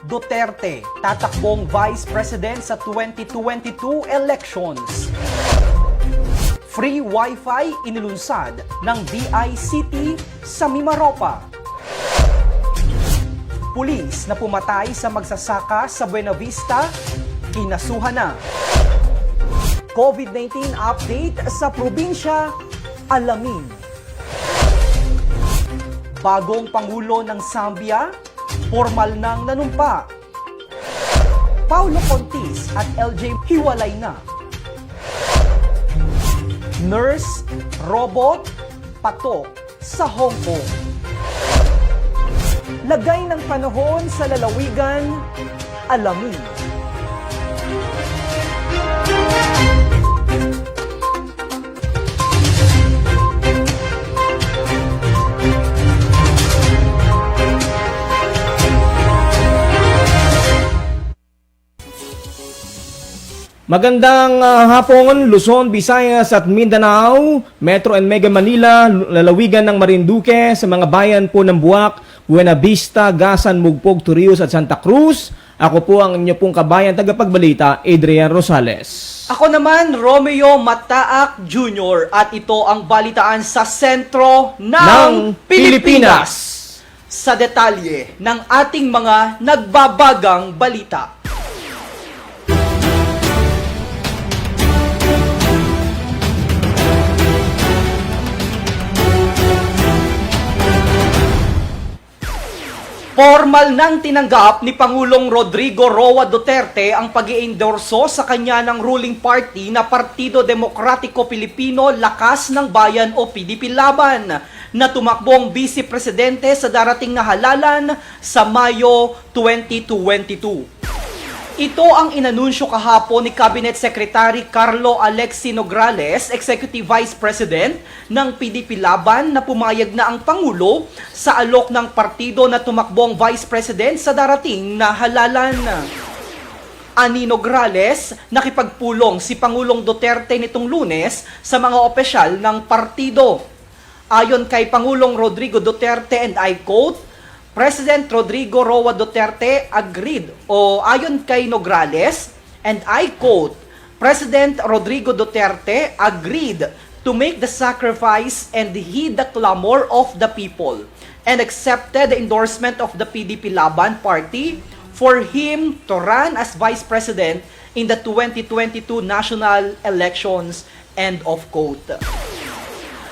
Duterte tatakbong Vice President sa 2022 elections. Free Wi-Fi inilunsad ng DICT sa Mimaropa. Pulis na pumatay sa magsasaka sa Buena Vista, kinasuhan na. COVID-19 update sa probinsya, alamin. Bagong Pangulo ng Zambia, formal nang nanumpa. Paulo Contis at LJ hiwalay na. Nurse, robot, patok sa Hong Kong. Lagay ng panahon sa lalawigan, alamin. Magandang hapon, Luzon, Visayas at Mindanao, Metro and Mega Manila, lalawigan ng Marinduque, sa mga bayan po ng Buwak, Buena Vista, Gasan, Mugpog, Turios at Santa Cruz. Ako po ang inyo pong kabayan tagapagbalita, Adrian Rosales. Ako naman, Romeo Mataak Jr. at ito ang balitaan sa sentro ng Pilipinas. Sa detalye ng ating mga nagbabagang balita. Formal nang tinanggap ni Pangulong Rodrigo Roa Duterte ang pag-iendorso sa kanya ng ruling party na Partido Demokratiko Pilipino Lakas ng Bayan o PDP Laban na tumakbong Vice Presidente sa darating na halalan sa Mayo 2022. Ito ang inanunsyo kahapon ni Cabinet Secretary Carlo Alexi Nograles, Executive Vice President ng PDP Laban, na pumayag na ang Pangulo sa alok ng partido na tumakbong Vice President sa darating na halalan. Ani Nograles, nakipagpulong si Pangulong Duterte nitong Lunes sa mga opisyal ng partido. Ayon kay Pangulong Rodrigo Duterte, and I quote, President Rodrigo Roa Duterte agreed, o ayon kay Nograles, and I quote, President Rodrigo Duterte agreed to make the sacrifice and heed the clamor of the people and accepted the endorsement of the PDP Laban Party for him to run as Vice President in the 2022 national elections, end of quote.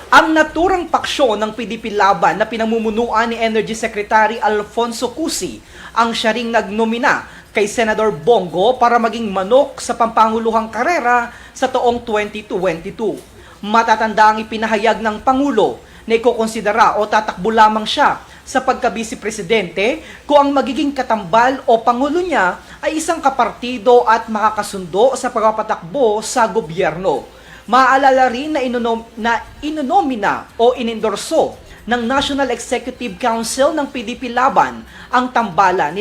Ang naturang paksyon ng PDP Laban na pinamumunuan ni Energy Secretary Alfonso Cusi ang siya ring nagnomina kay Senador Bongo para maging manok sa pampanguluhang karera sa taong 2022. Matatanda ang ipinahayag ng Pangulo na ikokonsidera o tatakbo lamang siya sa pagka-Vice Presidente kung ang magiging katambal o Pangulo niya ay isang kapartido at makakasundo sa pagpapatakbo sa gobyerno. Maaalala rin na inonomina o inendorso ng National Executive Council ng PDP Laban ang tambalan ni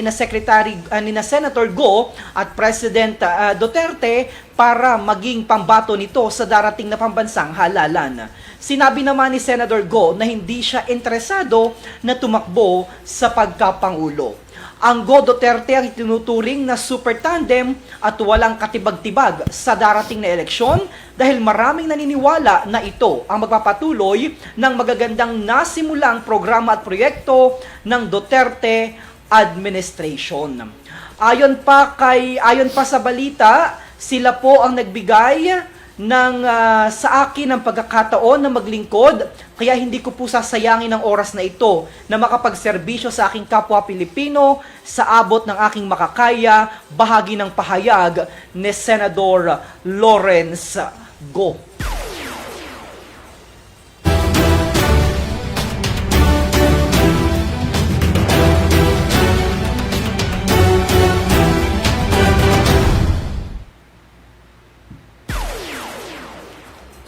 Senator Go at President Duterte para maging pambato nito sa darating na pambansang halalan. Sinabi naman ni Senator Go na hindi siya interesado na tumakbo sa pagkapangulo. Ang Go Duterte ang itinuturing na super tandem at walang katibag-tibag sa darating na eleksyon dahil maraming naniniwala na ito ang magpapatuloy ng magagandang nasimulang programa at proyekto ng Duterte administration. Ayon pa sa balita, sila po ang nagbigay sa akin ng pagkakataon na maglingkod, kaya hindi ko po sasayangin ang oras na ito na makapagserbisyo sa aking kapwa Pilipino sa abot ng aking makakaya, bahagi ng pahayag ni Senador Lawrence Go.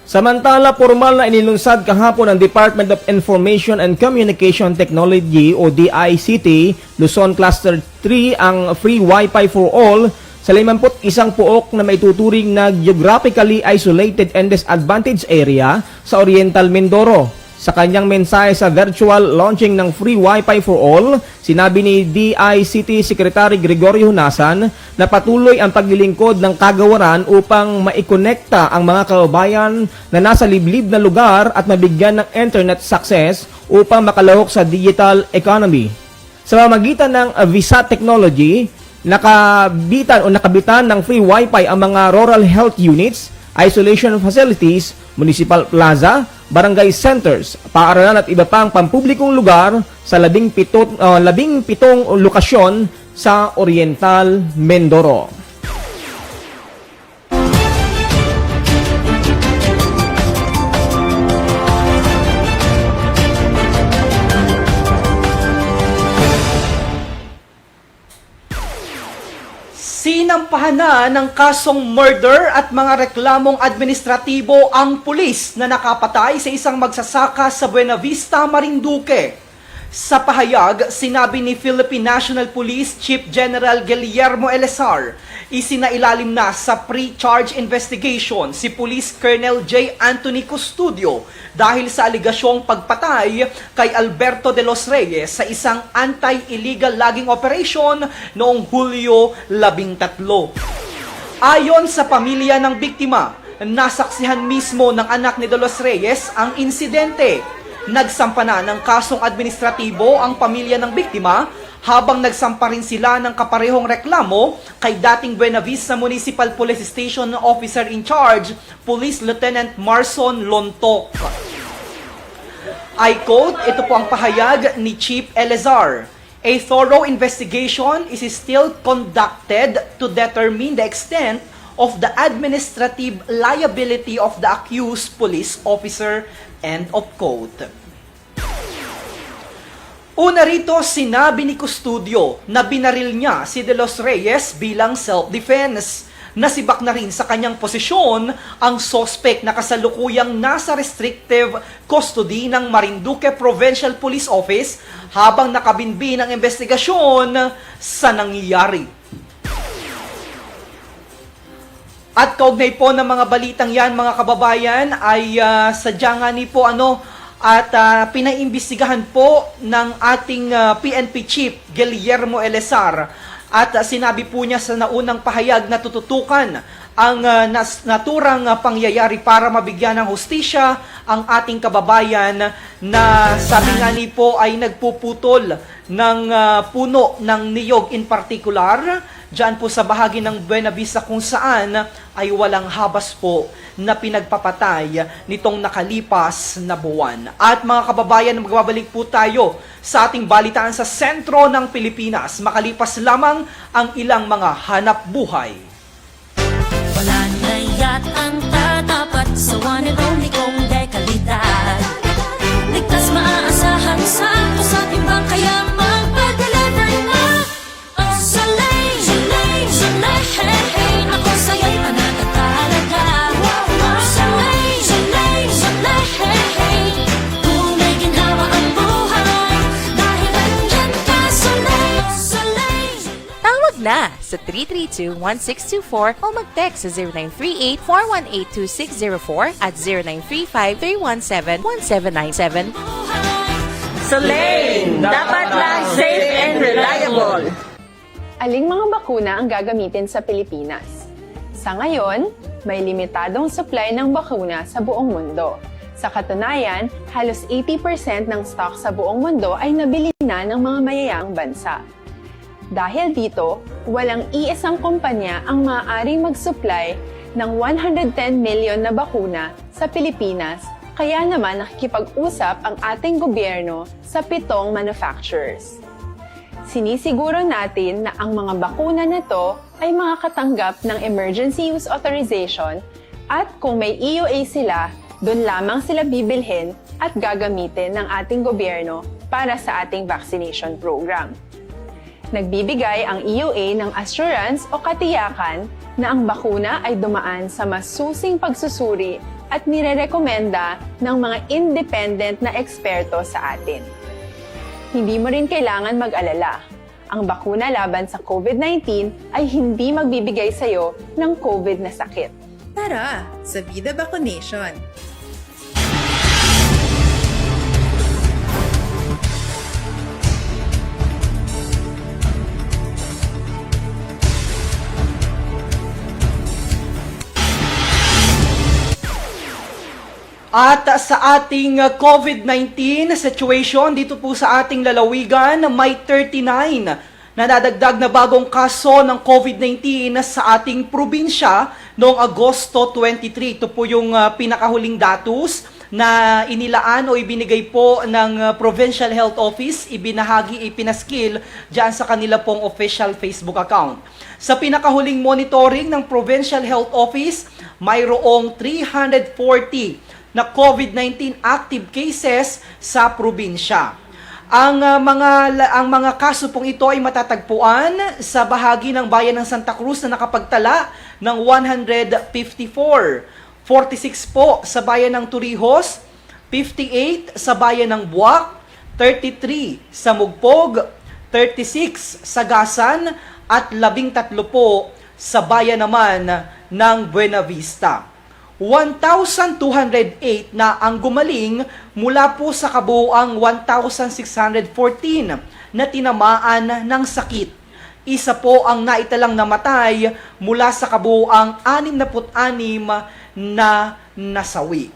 Samantala, formal na inilunsad kahapon ng Department of Information and Communication Technology o DICT, Luzon Cluster 3 ang free Wi-Fi for all sa 51 puok na may tuturing na geographically isolated and disadvantaged area sa Oriental Mindoro. Sa kanyang mensahe sa virtual launching ng Free Wi-Fi for All, sinabi ni DICT Secretary Gregorio Hunasan na patuloy ang paglilingkod ng kagawaran upang maikonekta ang mga kababayan na nasa liblib na lugar at mabigyan ng internet success upang makalahok sa digital economy. Sa pamamagitan ng Visa Technology, nakabitan ng free Wi-Fi ang mga rural health units, isolation facilities, municipal plaza, barangay centers, paaralan at iba pang pampublikong lugar sa 17 lokasyon sa Oriental Mindoro. Sinampahan na ng kasong murder at mga reklamong administratibo ang pulis na nakapatay sa isang magsasaka sa Buena Vista, Marinduque. Sa pahayag, sinabi ni Philippine National Police Chief General Guillermo Elezar, isinailalim na sa pre-charge investigation si Police Colonel J. Anthony Custodio dahil sa aligasyong pagpatay kay Alberto de los Reyes sa isang anti-illegal logging operation noong Hulyo 13. Ayon sa pamilya ng biktima, nasaksihan mismo ng anak ni de los Reyes ang insidente. Nagsampa na ng kasong administratibo ang pamilya ng biktima habang nagsampa rin sila ng kaparehong reklamo kay dating Buena Vista Municipal Police Station Officer in Charge, Police Lieutenant Marson Lontok. I quote, ito po ang pahayag ni Chief Elezar. A thorough investigation is still conducted to determine the extent of the administrative liability of the accused police officer. End of quote. Una rito, sinabi ni Custodio na binaril niya si De Los Reyes bilang self-defense. Nasibak na rin sa kanyang posisyon ang suspect na kasalukuyang nasa restrictive custody ng Marinduque Provincial Police Office habang nakabinbin ang investigasyon sa nangyayari. At kaugnay po ng mga balitang yan, mga kababayan, ay sadya nga ni po pinaimbestigahan po ng ating PNP Chief Guillermo Elezar. At sinabi po niya sa naunang pahayag na tututukan ang naturang pangyayari para mabigyan ng hustisya ang ating kababayan na sabi nga ni po ay nagpuputol ng puno ng niyog in particular dyan po sa bahagi ng Buena Vista kung saan ay walang habas po na pinagpapatay nitong nakalipas na buwan. At mga kababayan, magbabalik po tayo sa ating balitaan sa sentro ng Pilipinas makalipas lamang ang ilang mga hanap buhay. Wala na yatang tatapat sa one and only kong dekalidad. Ligtas maaasahan sa usapin bang kaya magpa-deliver na ang salay, salay, salay, hey, hey. Ako sa'yo'y panatagalaga. Salay, salay, salay, hey, hey. Kung may ginhawa ang buhay, dahil nandyan ka, salay, salay. Tawag na sa 332-1624 o mag-text sa 0938-418-2604 at 0935-317-1797. Soleil, dapat lang safe and reliable. Aling mga bakuna ang gagamitin sa Pilipinas? Sa ngayon, may limitadong supply ng bakuna sa buong mundo. Sa katunayan, halos 80% ng stock sa buong mundo ay nabili na ng mga mayayaang bansa. Dahil dito, walang iisang kumpanya ang maaaring mag-supply ng 110 million na bakuna sa Pilipinas, kaya naman nakikipag-usap ang ating gobyerno sa 7 manufacturers. Sinisiguro natin na ang mga bakuna na to ay makakatanggap ng Emergency Use Authorization at kung may EUA sila, doon lamang sila bibilhin at gagamitin ng ating gobyerno para sa ating vaccination program. Nagbibigay ang EUA ng assurance o katiyakan na ang bakuna ay dumaan sa masusing pagsusuri at nirerekomenda ng mga independent na eksperto sa atin. Hindi mo rin kailangan mag-alala. Ang bakuna laban sa COVID-19 ay hindi magbibigay sa'yo ng COVID na sakit. Tara sa Vida Vaccination! At sa ating COVID-19 situation dito po sa ating lalawigan, may 39 na nadagdag na bagong kaso ng COVID-19 sa ating probinsya noong Agosto 23. Ito po yung pinakahuling datos na inilaan o ibinigay po ng Provincial Health Office, ibinahagi, ipinaskil dyan sa kanila pong official Facebook account. Sa pinakahuling monitoring ng Provincial Health Office, mayroong 340 na COVID-19 active cases sa probinsya. Ang mga kaso pong ito ay matatagpuan sa bahagi ng bayan ng Santa Cruz na nakapagtala ng 154. 46 po sa bayan ng Torrijos, 58 sa bayan ng Buwak, 33 sa Mugpog, 36 sa Gasan, at 13 po sa bayan naman ng Buena Vista. 1,208 na ang gumaling mula po sa kabuuang 1,614 na tinamaan ng sakit. Isa po ang naitalang namatay mula sa kabuuang 66 na nasawi.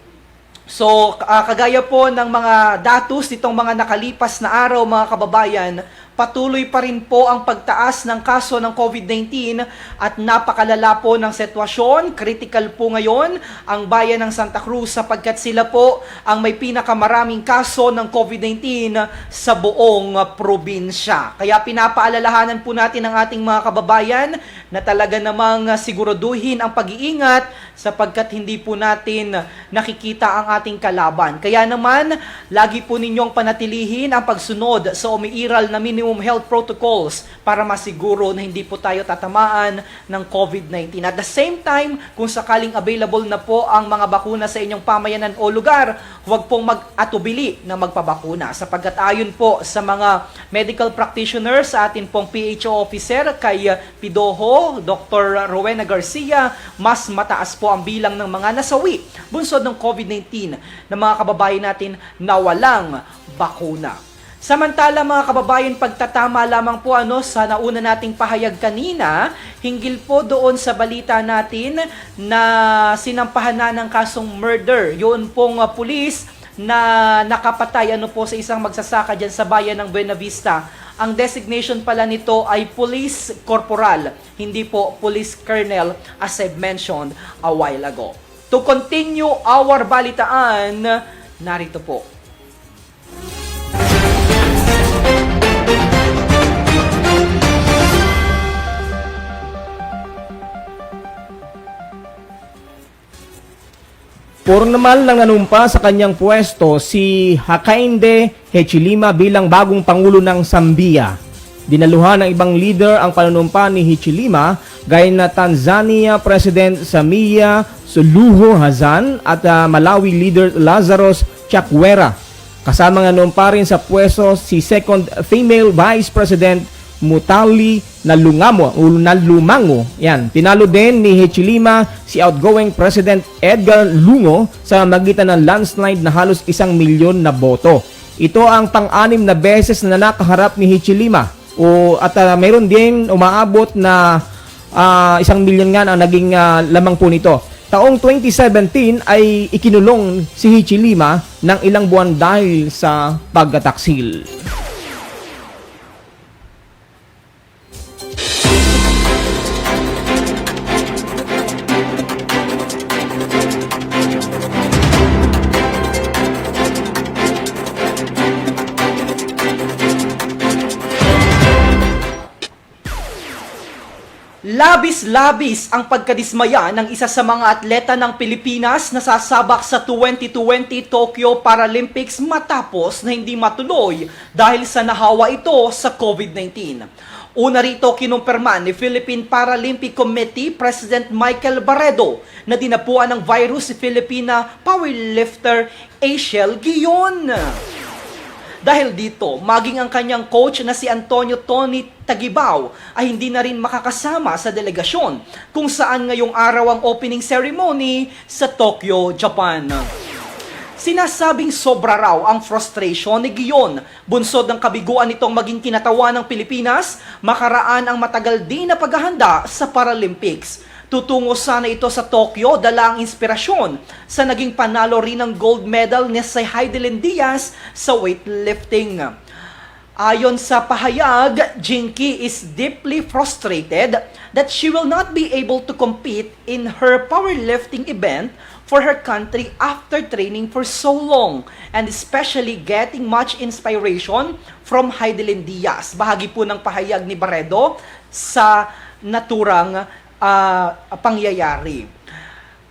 So, kagaya po ng mga datos nitong mga nakalipas na araw, mga kababayan, patuloy pa rin po ang pagtaas ng kaso ng COVID-19 at napakalala po ng sitwasyon. Critical po ngayon ang bayan ng Santa Cruz sapagkat sila po ang may pinakamaraming kaso ng COVID-19 sa buong probinsya. Kaya pinapaalalahanan po natin ang ating mga kababayan na talaga namang siguraduhin ang pag-iingat sapagkat hindi po natin nakikita ang ating kalaban. Kaya naman, lagi po ninyong panatilihin ang pagsunod sa umiiral na minimum health protocols para masiguro na hindi po tayo tatamaan ng COVID-19. At the same time, kung sakaling available na po ang mga bakuna sa inyong pamayanan o lugar, huwag pong mag-atubili na magpabakuna sapagkat ayon po sa mga medical practitioners sa atin pong PHO officer kay Pidoho, Dr. Rowena Garcia, mas mataas po ang bilang ng mga nasawi bunsod ng COVID-19 na mga kababayan natin na walang bakuna. Samantala mga kababayan, pagtatama lamang po sa nauna nating pahayag kanina, hinggil po doon sa balita natin na sinampahan na ng kasong murder. Yun pong pulis na nakapatay po sa isang magsasaka dyan sa bayan ng Buena Vista. Ang designation pala nito ay Police Corporal, hindi po Police Colonel as I've mentioned a while ago. To continue our balitaan, narito po. Formal nang nanumpa sa kanyang pwesto si Hakainde Hichilema bilang bagong Pangulo ng Zambia. Dinaluhan ng ibang leader ang panunumpa ni Hichilema gaya na Tanzania President Samia Suluhu Hassan at Malawi leader Lazarus Chakwera. Kasama nga nanumpa rin sa pwesto si second female Vice President Mutali Nalumango. Yan. Tinalo din ni Hichilema si outgoing President Edgar Lungo sa magitan ng landslide na halos 1 milyon na boto. Ito ang pang-anim na beses na nakaharap ni Hichilema. At mayroon din umaabot na 1 milyon nga ang naging lamang po nito. Taong 2017 ay ikinulong si Hichilema ng ilang buwan dahil sa pagtataksil. Labis-labis ang pagkadismaya ng isa sa mga atleta ng Pilipinas na sasabak sa 2020 Tokyo Paralympics matapos na hindi matuloy dahil sa nahawa ito sa COVID-19. Una rito kinumpirma ni Philippine Paralympic Committee President Michael Barredo na dinapuan ng virus si Filipina powerlifter Asiel Guion. Dahil dito, maging ang kanyang coach na si Antonio Tony Taguibao ay hindi na rin makakasama sa delegasyon kung saan ngayong araw ang opening ceremony sa Tokyo, Japan. Sinasabing sobra raw ang frustration ni Guion, bunsod ng kabiguan nitong maging kinatawan ng Pilipinas, makaraan ang matagal din na paghahanda sa Paralympics. Tutungo sana ito sa Tokyo, dala ang inspirasyon sa naging panalo rin ng gold medal ni si Heidelin Diaz sa weightlifting. Ayon sa pahayag, Jinky is deeply frustrated that she will not be able to compete in her powerlifting event for her country after training for so long, and especially getting much inspiration from Heidelin Diaz. Bahagi po ng pahayag ni Barredo sa naturang pangyayari.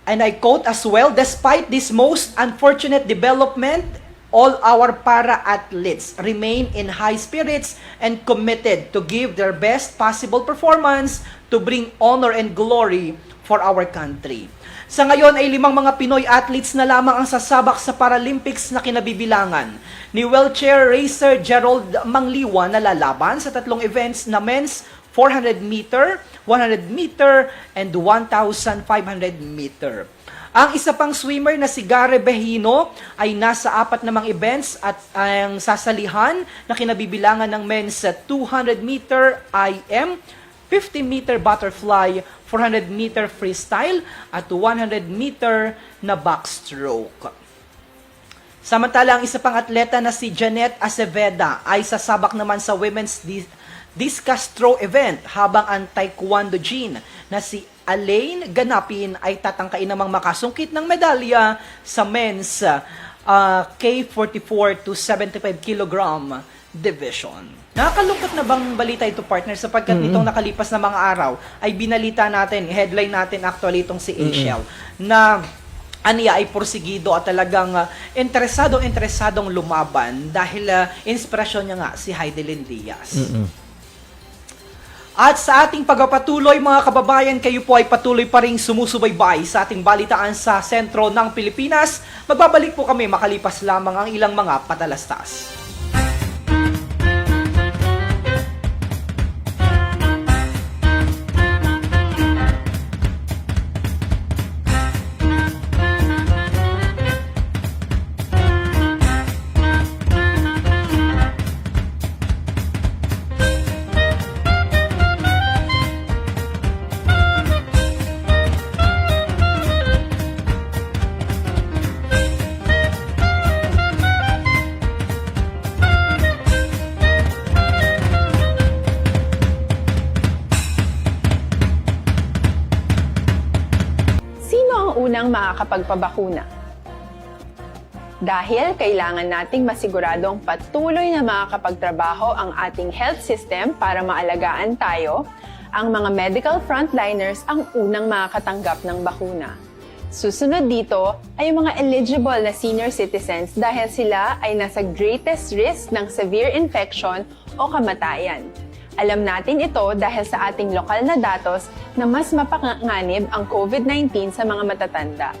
And I quote as well, "Despite this most unfortunate development, all our para-athletes remain in high spirits and committed to give their best possible performance to bring honor and glory for our country." Sa ngayon ay 5 mga Pinoy athletes na lamang ang sasabak sa Paralympics na kinabibilangan. Ni wheelchair racer Gerald Mangliwa na lalaban sa 3 events na men's 400 meter, 100 meter, and 1,500 meter. Ang isa pang swimmer na si Gare Behino ay nasa 4 namang events at ang sasalihan na kinabibilangan ng men's 200 meter IM, 50 meter butterfly, 400 meter freestyle, at 100 meter na backstroke. Samantala, ang isa pang atleta na si Janet Aceveda ay sasabak naman sa women's discus throw event, habang ang taekwondo jin na si Alain Ganapin ay tatangkain namang makasungkit ng medalya sa men's K44 to 75 kilogram division. Nakakalungkot na bang balita ito, partner, sapagkat nitong nakalipas na mga araw ay binalita natin, headline natin actually itong si Asiel, na aniya ay porsigido at talagang interesadong lumaban dahil inspirasyon niya nga si Heidelin Diaz. At sa ating pagpapatuloy, mga kababayan, kayo po ay patuloy pa rin sumusubaybay sa ating balitaan sa sentro ng Pilipinas. Magbabalik po kami makalipas lamang ang ilang mga patalastas. Unang makakapagpabakuna. Dahil kailangan nating masiguradong patuloy na makakapagtrabaho ang ating health system para maalagaan tayo, ang mga medical frontliners ang unang makakatanggap ng bakuna. Susunod dito ay yung mga eligible na senior citizens dahil sila ay nasa greatest risk ng severe infection o kamatayan. Alam natin ito dahil sa ating lokal na datos na mas mapanganib ang COVID-19 sa mga matatanda.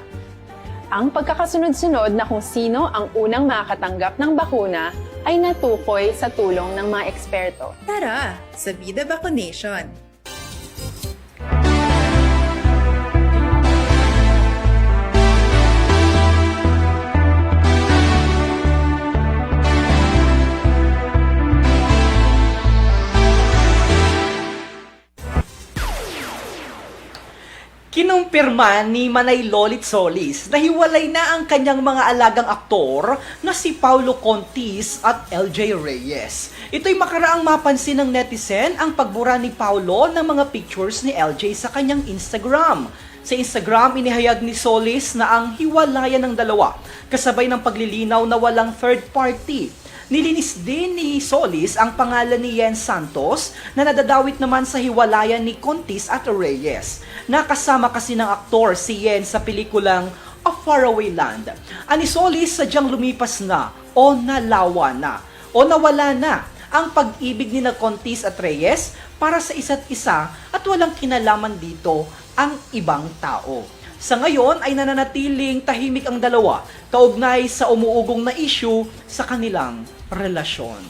Ang pagkakasunod-sunod na kung sino ang unang makakatanggap ng bakuna ay natukoy sa tulong ng mga eksperto. Tara, sa Vida Vacunation! Kinumpirma ni Manay Lolit Solis na hiwalay na ang kanyang mga alagang aktor na si Paulo Contis at LJ Reyes. Ito'y makaraang mapansin ng netizen ang pagbura ni Paulo ng mga pictures ni LJ sa kanyang Instagram. Sa Instagram, inihayag ni Solis na ang hiwalayan ng dalawa kasabay ng paglilinaw na walang third party. Nilinis din ni Solis ang pangalan ni Yen Santos na nadadawit naman sa hiwalayan ni Contis at Reyes. Nakasama kasi ng aktor si Yen sa pelikulang A Faraway Land. Ani Solis sadyang lumipas na o nalawa na o nawala na ang pag-ibig ni na Contis at Reyes para sa isa't isa at walang kinalaman dito ang ibang tao. Sa ngayon ay nananatiling tahimik ang dalawa kaugnay sa umuugong na issue sa kanilang relasyon.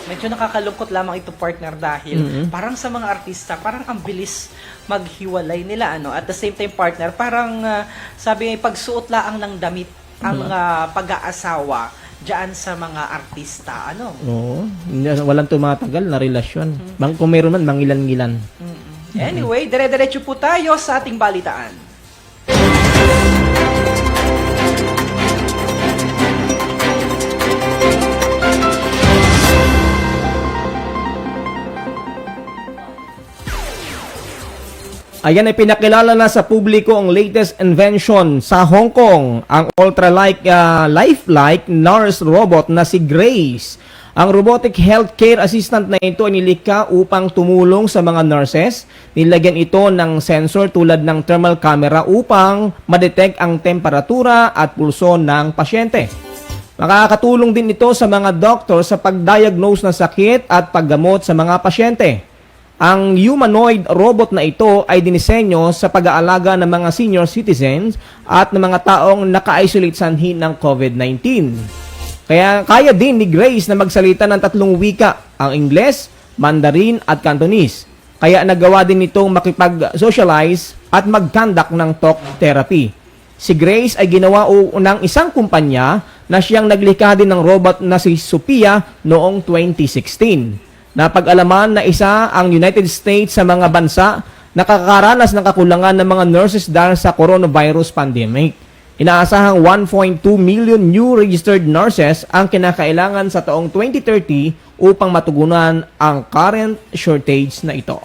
Medyo nakakalungkot lamang ito, partner, dahil parang sa mga artista, parang ang bilis maghiwalay nila. At the same time, partner, parang sabi nga, pagsuot laang ng damit ang pag-aasawa diyan sa mga artista. Oo. Walang tumatagal na relasyon. Kung mayroon man, mangilan-ngilan. Anyway, dire-diretso po tayo sa ating balitaan. Ayan ay pinakilala na sa publiko ang latest invention sa Hong Kong, ang lifelike nurse robot na si Grace. Ang robotic healthcare assistant na ito ay nilikha upang tumulong sa mga nurses. Nilagyan ito ng sensor tulad ng thermal camera upang madetect ang temperatura at pulso ng pasyente. Makakatulong din ito sa mga doktor sa pagdiagnose ng sakit at paggamot sa mga pasyente. Ang humanoid robot na ito ay dinisenyo sa pag-aalaga ng mga senior citizens at ng mga taong naka-isolate sanhi ng COVID-19. Kaya kaya din ni Grace na magsalita ng 3 wika, ang Ingles, Mandarin at Cantonese. Kaya nagawa din nitong makipag-socialize at mag-conduct ng talk therapy. Si Grace ay ginawa ng isang kumpanya na siyang naglikha din ng robot na si Sophia noong 2016. Napag-alaman na isa ang United States sa mga bansa na nakakaranas ng kakulangan ng mga nurses dahil sa coronavirus pandemic. Inaasahang 1.2 million new registered nurses ang kinakailangan sa taong 2030 upang matugunan ang current shortage na ito.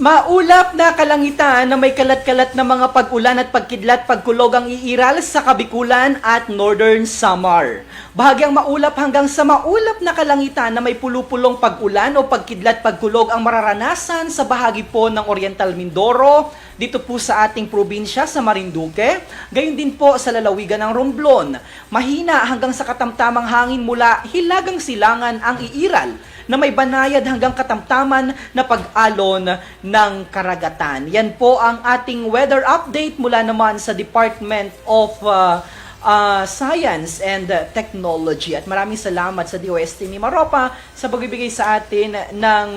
Maulap na kalangitan na may kalat-kalat na mga pag-ulan at pagkidlat pagkulog ang iiral sa Kabikulan at Northern Samar. Bahagyang maulap hanggang sa maulap na kalangitan na may pulupulong pag-ulan o pagkidlat pagkulog ang mararanasan sa bahagi po ng Oriental Mindoro, dito po sa ating probinsya sa Marinduque, gayon din po sa lalawigan ng Romblon. Mahina hanggang sa katamtamang hangin mula Hilagang Silangan ang iiral na may banayad hanggang katamtaman na pag-alon ng karagatan. Yan po ang ating weather update mula naman sa Department of Science and Technology. At maraming salamat sa DOST ni Maropa sa pagbibigay sa atin ng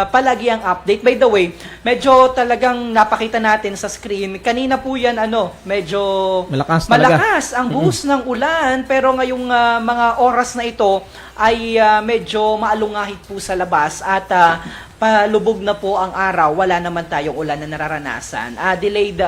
palagiang update. By the way, medyo talagang napakita natin sa screen. Kanina po yan, medyo malakas ang buhos ng ulan. Pero ngayong mga oras na ito ay medyo maalungahit po sa labas at palubog na po ang araw. Wala naman tayong ulan na nararanasan. Delayed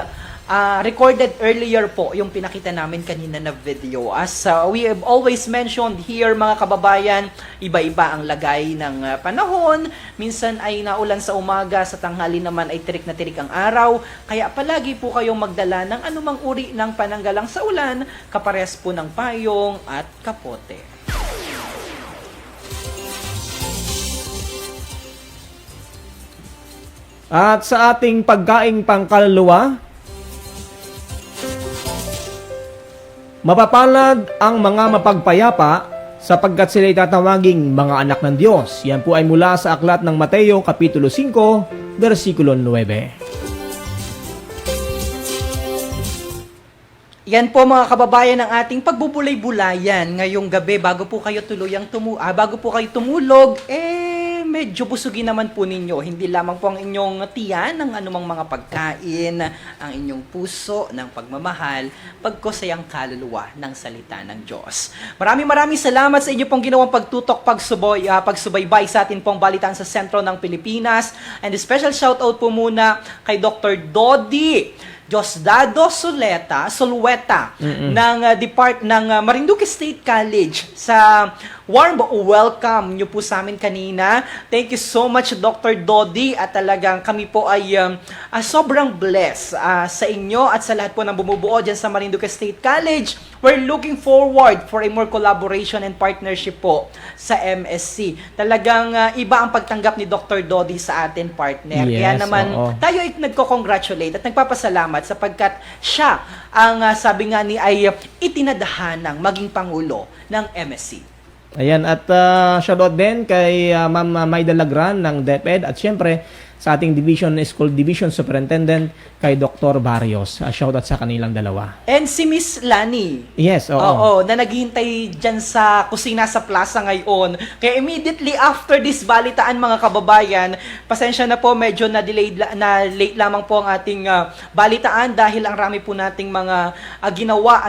recorded earlier po yung pinakita namin kanina na video. As we have always mentioned here, mga kababayan, iba-iba ang lagay ng panahon. Minsan ay naulan sa umaga, sa tanghali naman ay tirik na tirik ang araw. Kaya palagi po kayong magdala ng anumang uri ng pananggalang sa ulan, kapares po ng payong at kapote. At sa ating pagkaing pangkaluluwa, mapapalad ang mga mapagpayapa sapagkat sila'y tatawaging mga anak ng Diyos. Yan po ay mula sa aklat ng Mateo Kapitulo 5, versikulo 9. Yan po mga kababayan ang ating pagbubulay-bulayan ngayong gabi bago po kayo tumulog, medyo busugin naman po ninyo. Hindi lamang po ang inyong tiyan ng anumang mga pagkain, ang inyong puso ng pagmamahal, pagkusayang kaluluwa ng salita ng Diyos. Maraming salamat sa inyo pong ginawang pagtutok, pagsubaybay sa atin pong balitaan sa sentro ng Pilipinas. And special shoutout po muna kay Dr. Dodi Diosdado Solueta ng Marinduque State College sa warm welcome nyo po sa amin kanina. Thank you so much, Dr. Dodi, at talagang kami po ay sobrang blessed sa inyo at sa lahat po ng bumubuo dyan sa Marinduque State College. We're looking forward for a more collaboration and partnership po sa MSC. Talagang iba ang pagtanggap ni Dr. Dodi sa atin, partner. Yes, Kaya naman tayo ay nagko-congratulate at nagpapasalamat sapagkat siya ang sabi nga ni ay itinadahanang maging Pangulo ng MSC. Ayan, at shoutout din kay Ma'am Maida Lagran ng DepEd at syempre sa ating School Division Superintendent kay Dr. Barrios. Shoutout sa kanilang dalawa. And si Miss Lani. Yes, oo. Oo, na naghihintay dyan sa kusina sa plaza ngayon. Kaya immediately after this balitaan mga kababayan, pasensya na po, medyo na late lamang po ang ating balitaan dahil ang rami po nating mga ginawa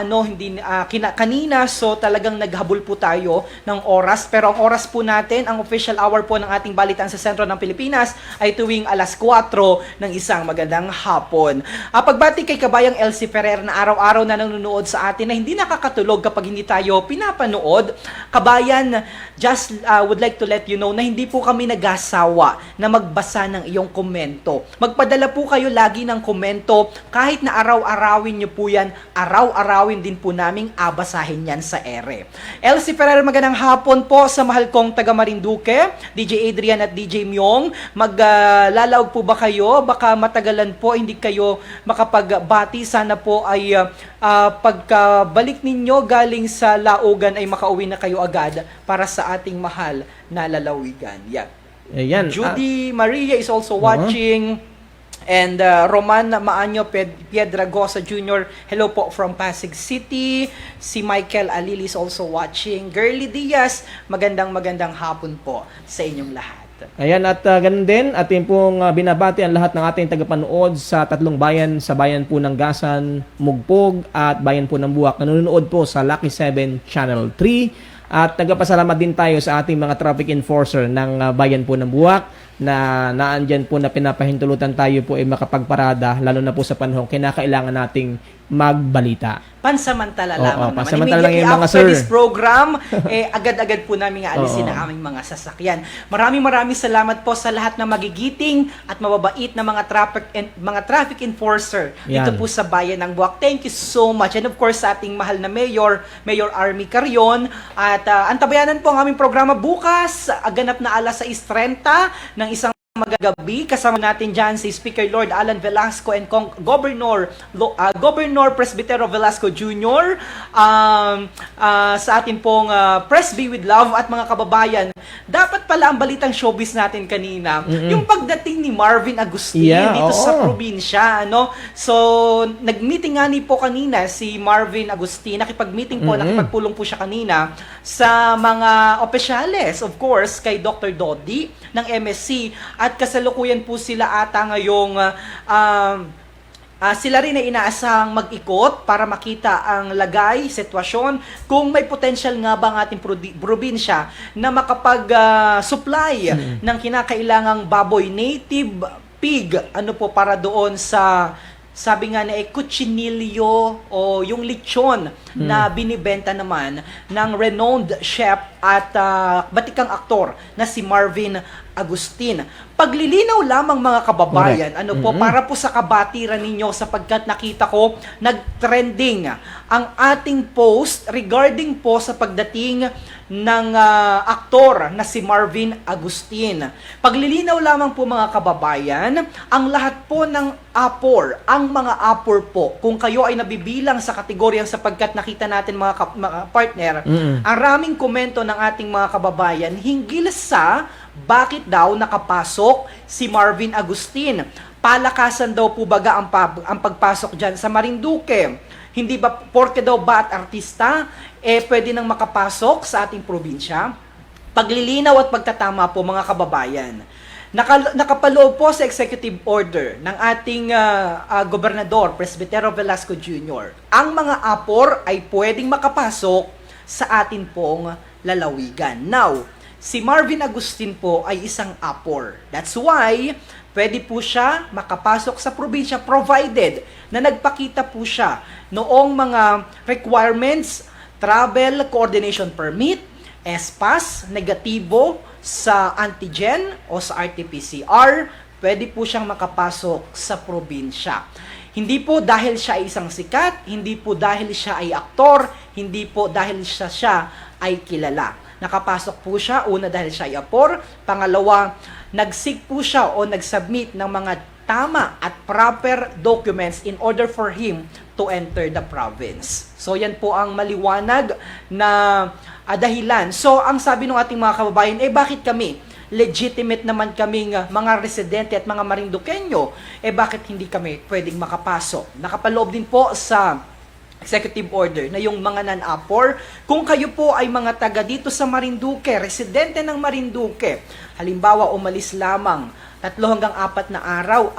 kanina, so talagang naghabol po tayo ng oras. Pero ang oras po natin, ang official hour po ng ating balitaan sa sentro ng Pilipinas ay tuwing alas 4 ng isang magandang hapon. Pagbati kay Kabayang Elsie Ferrer na araw-araw na nanonood sa atin na hindi nakakatulog kapag hindi tayo pinapanood. Kabayan, just would like to let you know na hindi po kami nag-asawa na magbasa ng iyong komento. Magpadala po kayo lagi ng komento, kahit na araw-arawin nyo po yan, araw-arawin din po naming abasahin yan sa ere. Elsie Ferrer, magandang hapon po sa mahal kong taga Marinduque, DJ Adrian at DJ Myong. Lalawag po ba kayo? Baka matagalan po, hindi kayo makapagbati. Sana po ay pagkabalik ninyo galing sa laugan ay makauwi na kayo agad para sa ating mahal na lalawigan. Yeah. Ayan. Judy Maria is also watching. And Roman Maanyo Piedragosa Jr., hello po from Pasig City. Si Michael Alili is also watching. Girly Diaz, magandang hapon po sa inyong lahat. Ayan, at ganun din, atin pong binabati ang lahat ng ating tagapanood sa tatlong bayan, sa bayan po ng Gasan, Mugpog, at bayan po ng Buwak. Nanonood po sa Lucky 7 Channel 3. At nagpapasalamat din tayo sa ating mga traffic enforcer ng bayan po ng Buwak na naandyan po na pinapahintulutan tayo po ay makapagparada, lalo na po sa panahon kinakailangan nating magbalita. Pansamantala lamang naman. Pansamantala lang yung mga after sir. this program, agad-agad po namin aalisin ang aming mga sasakyan. Maraming salamat po sa lahat ng magigiting at mababait na mga traffic enforcer dito Yan. po sa bayan ng Buwak. Thank you so much. And of course, sa ating mahal na Mayor Army Carion. At antabayanan po ang aming programa bukas, ganap na alas 6:30 ng isang magagabi. Kasama natin dyan si Speaker Lord Alan Velasco and Governor Presbitero Velasco Jr. Sa atin pong Presby with Love at mga kababayan. Dapat pala ang balitang showbiz natin kanina, yung pagdating ni Marvin Agustin dito sa probinsya. So, nag-meeting nga po kanina si Marvin Agustin. Nakipag-meeting po, nakipagpulong po siya kanina sa mga opisyales, of course, kay Dr. Dodi ng MSC. At kasalukuyan po sila ata ngayong sila rin ay inaasahang mag-ikot para makita ang lagay, sitwasyon, kung may potential nga ba ang ating probinsya na makapag-supply ng kinakailangang baboy, native pig, para doon sa, sabi nga na kuchinilyo o yung lechon na binibenta naman ng renowned chef at batikang aktor na si Marvin Agustin. Paglilinaw lamang mga kababayan, para po sa kabatiran ninyo sapagkat nakita ko nag-trending ang ating post regarding po sa pagdating ng aktor na si Marvin Agustin. Paglilinaw lamang po mga kababayan, ang lahat po ng APOR, ang mga APOR po, kung kayo ay nabibilang sa kategoryang sapagkat nakita natin mga partner, ang raming komento ng ating mga kababayan hinggil sa bakit daw nakapasok si Marvin Agustin. Palakasan daw po baga ang pagpasok dyan sa Marinduque. Hindi ba, porke daw ba at artista, pwede nang makapasok sa ating probinsya? Paglilinaw at pagtatama po mga kababayan. Nakapaloob po sa executive order ng ating gobernador, Presbitero Velasco Jr. Ang mga APOR ay pwedeng makapasok sa atin pong lalawigan. Now, si Marvin Agustin po ay isang APOR. That's why, pwede po siya makapasok sa probinsya provided na nagpakita po siya noong mga requirements, travel coordination permit, ESPAS, negatibo sa antigen o sa RT-PCR, pwede po siyang makapasok sa probinsya. Hindi po dahil siya ay isang sikat, hindi po dahil siya ay aktor, hindi po dahil siya ay kilala. Nakapasok po siya, una dahil siya ay APOR, pangalawa, nag-seek po siya o nag-submit ng mga tama at proper documents in order for him to enter the province. So yan po ang maliwanag na dahilan. So ang sabi ng ating mga kababayan, bakit kami legitimate naman kaming mga residente at mga Marinduqueño, bakit hindi kami pwedeng makapasok? Nakapaloob din po sa executive order na yung mga non-APOR, kung kayo po ay mga taga dito sa Marinduque, residente ng Marinduque, halimbawa umalis lamang 3 hanggang 4 na araw,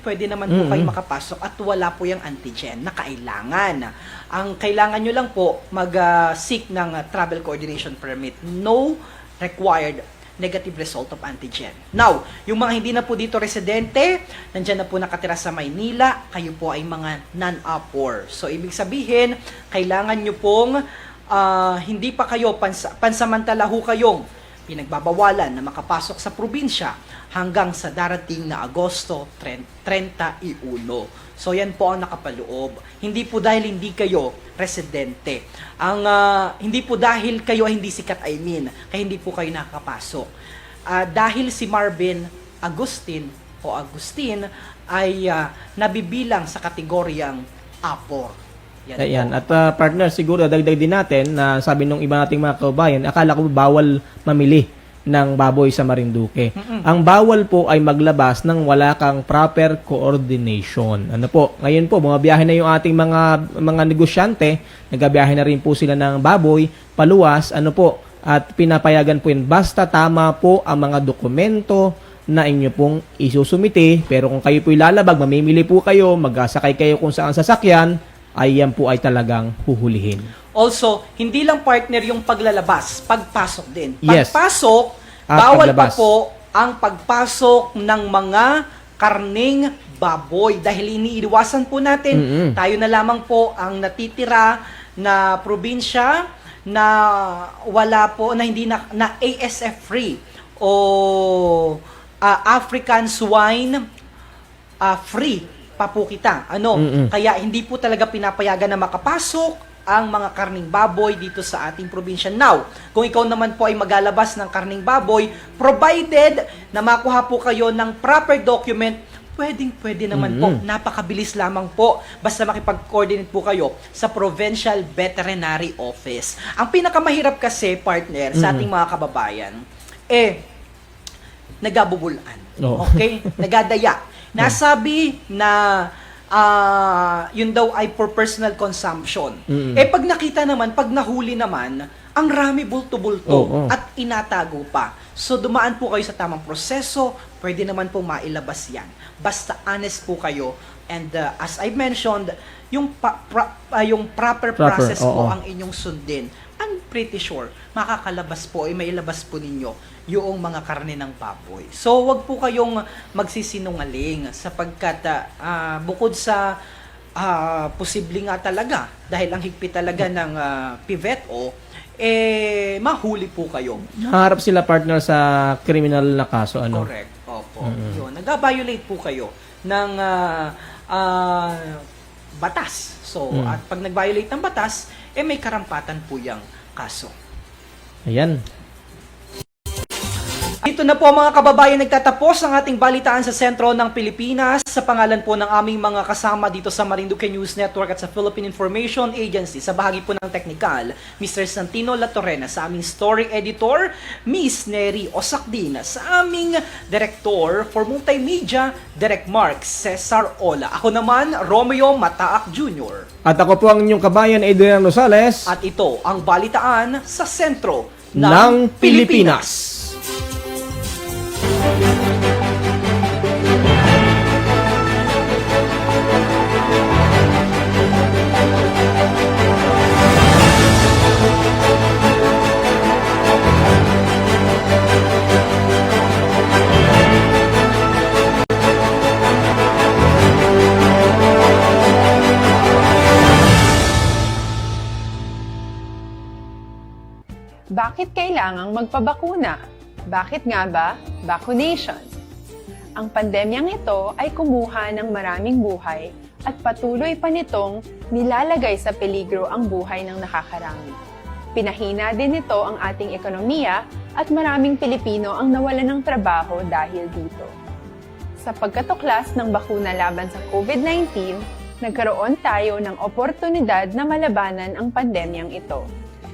pwede naman po kayo makapasok at wala po yung antigen na kailangan. Ang kailangan nyo lang po mag-seek ng travel coordination permit. No required negative result of antigen. Now, yung mga hindi na po dito residente, nandyan na po nakatira sa Maynila, kayo po ay mga non-APOR. So, ibig sabihin, kailangan nyo pong hindi pa kayo pansamantala ho kayong pinagbabawalan na makapasok sa probinsya hanggang sa darating na Agosto 31. So yan po ang nakapaloob. Hindi po dahil hindi kayo residente. Hindi po dahil kayo hindi sikat, kaya hindi po kayo nakapasok. Dahil si Marvin Agustin ay nabibilang sa kategoryang APOR. Ayan. At partner, siguro dagdag din natin na sabi nung iba nating mga kababayan, akala ko bawal mamili ng baboy sa Marinduque. Ang bawal po ay maglabas ng wala kang proper coordination. Ano po? Ngayon po, bumabiyahe na yung ating mga negosyante, nagabiyahe na rin po sila ng baboy, paluwas, at pinapayagan po yun. Basta tama po ang mga dokumento na inyo pong isusumite, pero kung kayo po ilalabag, mamimili po kayo, magsakay kayo kung saan sasakyan, ay yan po ay talagang huhulihin. Also, hindi lang partner yung paglalabas, pagpasok din. Yes. Pagpasok, bawal pa po ang pagpasok ng mga karning baboy dahil iniiwasan po natin, tayo na lamang po ang natitira na probinsya na wala po, na hindi na ASF free o African swine free pa po kita. Kaya hindi po talaga pinapayagan na makapasok ang mga karning baboy dito sa ating probinsya. Now, kung ikaw naman po ay maglalabas ng karning baboy, provided na makuha po kayo ng proper document, pwede naman po. Napakabilis lamang po. Basta makipag-coordinate po kayo sa Provincial Veterinary Office. Ang pinakamahirap kasi, partner, sa ating mga kababayan, nagabubulan. Okay? Nagadaya. Nasabi na yun daw ay for personal consumption. Pag nakita naman, pag nahuli naman, ang rami bulto-bulto at inatago pa. So, dumaan po kayo sa tamang proseso, pwede naman po mailabas yan. Basta honest po kayo. And as I mentioned, yung proper process po ang inyong sundin. I'm pretty sure, makakalabas po, mailabas po ninyo yung mga karne ng baboy. So, wag po kayong magsisinungaling sapagkat bukod sa posible nga talaga, dahil ang higpit talaga ng PVETO, mahuli po kayo. Naharap sila partner sa criminal na kaso. Correct. Opo. Yun, nag-violate po kayo ng batas. So, at pag nag-violate ng batas, may karampatan po yung kaso. Ayan. Dito na po mga kababayan, nagtatapos ang ating balitaan sa sentro ng Pilipinas. Sa pangalan po ng aming mga kasama dito sa Marinduque News Network at sa Philippine Information Agency, sa bahagi po ng technical, Mr. Santino Latorena, sa aming story editor, Miss Neri Osakdin, sa aming director for multimedia, Direk Mark Cesar Ola. Ako naman, Romeo Mataak Jr. At ako po ang inyong kabayan, Adrian Rosales. At ito ang balitaan sa sentro ng Pilipinas. Bakit kailangang magpabakuna? Bakit nga ba vaccination? Ang pandemyang ito ay kumuha ng maraming buhay at patuloy pa nitong nilalagay sa peligro ang buhay ng nakakarami. Pinahina din nito ang ating ekonomiya at maraming Pilipino ang nawalan ng trabaho dahil dito. Sa pagkatuklas ng bakuna laban sa COVID-19, nagkaroon tayo ng oportunidad na malabanan ang pandemyang ito.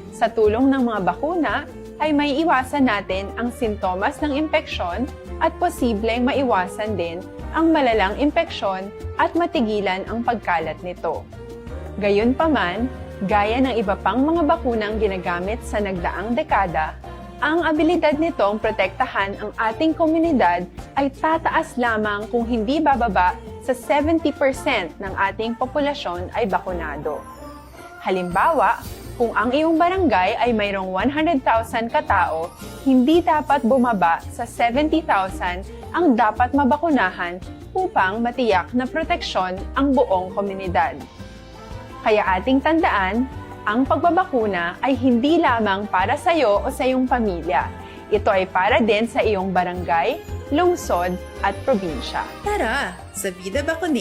Sa tulong ng mga bakuna, ay may iwasan natin ang sintomas ng impeksyon at posibleng maiwasan din ang malalang impeksyon at matigilan ang pagkalat nito. Gayunpaman, gaya ng iba pang mga bakunang ginagamit sa nagdaang dekada, ang abilidad nitong protektahan ang ating komunidad ay tataas lamang kung hindi bababa sa 70% ng ating populasyon ay bakunado. Halimbawa, kung ang iyong barangay ay mayroong 100,000 katao, hindi dapat bumaba sa 70,000 ang dapat mabakunahan upang matiyak na proteksyon ang buong komunidad. Kaya ating tandaan, ang pagbabakuna ay hindi lamang para sa iyo o sa iyong pamilya. Ito ay para din sa iyong barangay, lungsod at probinsya. Tara, sa Vida Vacunation!